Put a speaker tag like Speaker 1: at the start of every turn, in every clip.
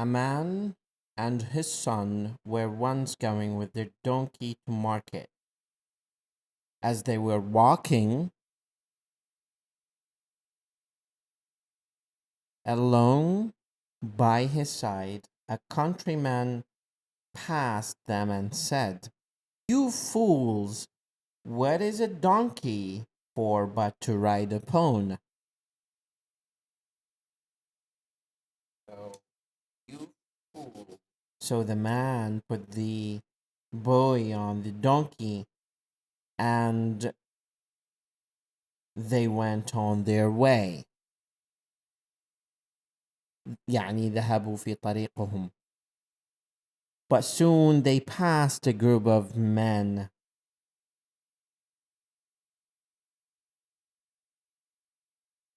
Speaker 1: A man and his son were once going with their donkey to market. As they were walking along by his side, a countryman passed them and said, "You fools, what is a donkey for but to ride upon?" So, you fool. So the man put the boy on the donkey and they went on their way. يعني ذهبوا في طريقهم. But soon they passed a group of men.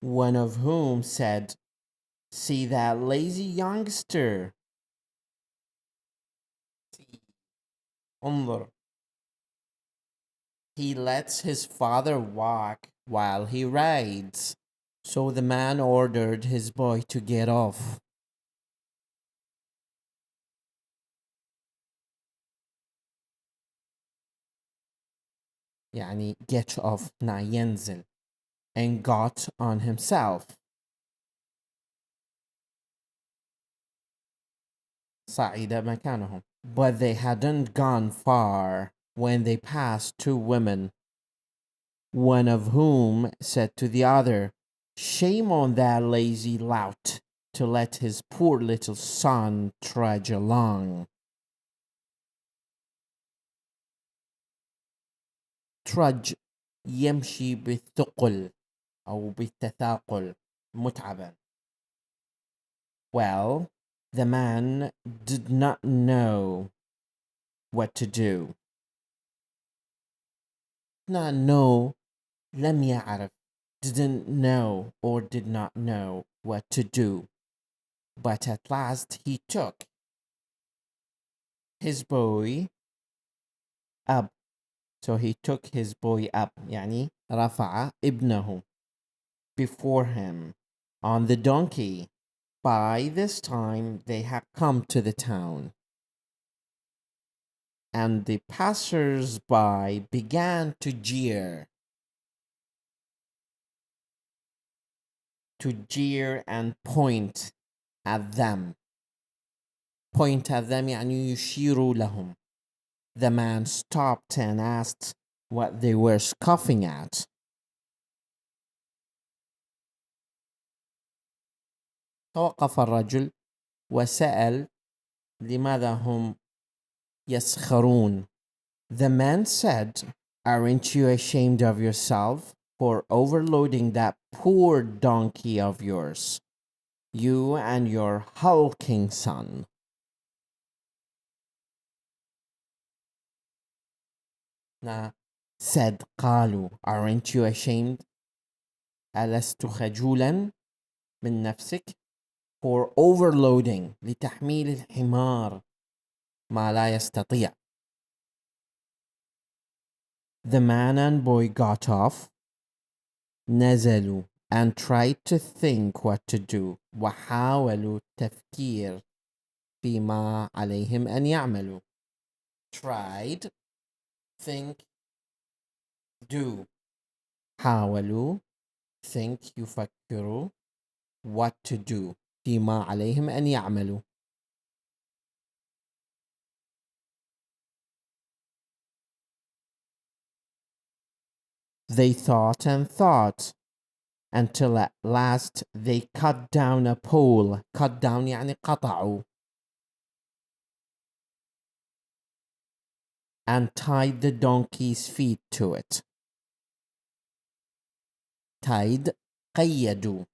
Speaker 1: One of whom said, "See that lazy youngster. انظر. He lets his father walk while he rides." So the man ordered his boy to get off. يعني get off ينزل, and got on himself. صعد مكانهم. But they hadn't gone far when they passed two women, one of whom said to the other, "Shame on that lazy lout to let his poor little son trudge along." trudge يمشي بالثقل أو بالتثاقل متعبا. Well, the man did not know what to do. Not know, لم يعرف, didn't know or did not know what to do. But at last he took his boy up. So he took his boy up, يعني رفع ابنه, before him on the donkey. By this time they had come to the town, and the passers-by began to jeer. To jeer and point at them. Point at them يعني يشيروا لهم. The man stopped and asked what they were scoffing at. توقف الرجل وسأل لماذا هم يسخرون. The man said, "Aren't you ashamed of yourself for overloading that poor donkey of yours, you and your hulking son?" Said قالوا, "Aren't you ashamed? ألست خجولا من نفسك?" For overloading, لتحميل الحمار ما لا يستطيع. The man and boy got off, نزلوا, and tried to think what to do. وحاولوا التفكير فيما عليهم أن يعملوا. Tried, think, do. حاولوا, think, يفكروا, what to do. فيما عليهم أن يعملوا. They thought and thought until at last they cut down a pole. Cut down يعني قطعوا. And tied the donkey's feet to it. Tied, قيدوا.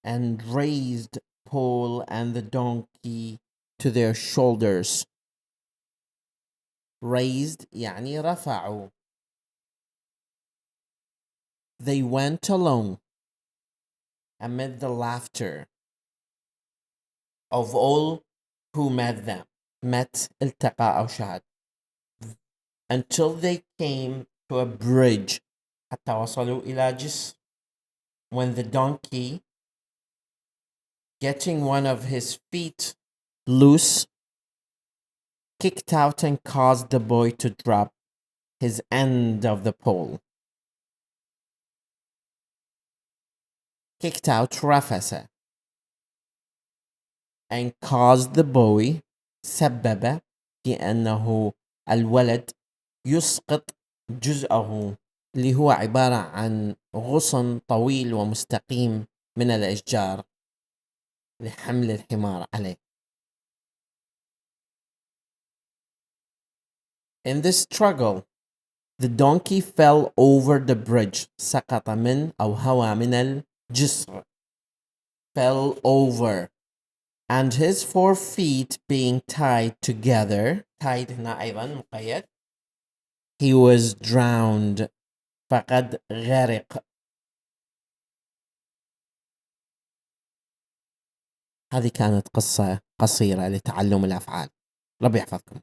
Speaker 1: And raised pole and the donkey to their shoulders. Raised يعني رفعوا. They went along amid the laughter of all who met them. Met التقى أو شاهد. Until they came to a bridge. حتى وصلوا إلى جسر. When the donkey getting one of his feet loose, kicked out and caused the boy to drop his end of the pole. Kicked out رفس and caused the boy سبب في أنه الولد يسقط جزءه اللي هو عبارة عن غصن طويل ومستقيم من الأشجار لحمل الحمار عليه. In this struggle, the donkey fell over the bridge. سقط من أو هوى من الجسر. Fell over. And his 4 feet being tied together. Tied هنا أيضا مقيد. He was drowned. فقد غرق. هذه كانت قصة قصيرة لتعلم الأفعال. ربي يحفظكم.